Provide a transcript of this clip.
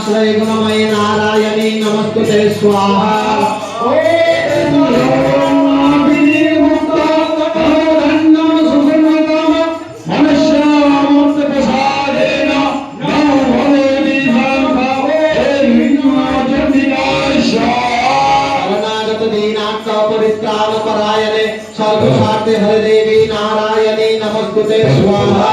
त्रैगुणमयी नारायणी नमस्तुते स्वाहा। परायणे सर्वसाध्य हरे देवी नारायणी नमस्तुते स्वाहा।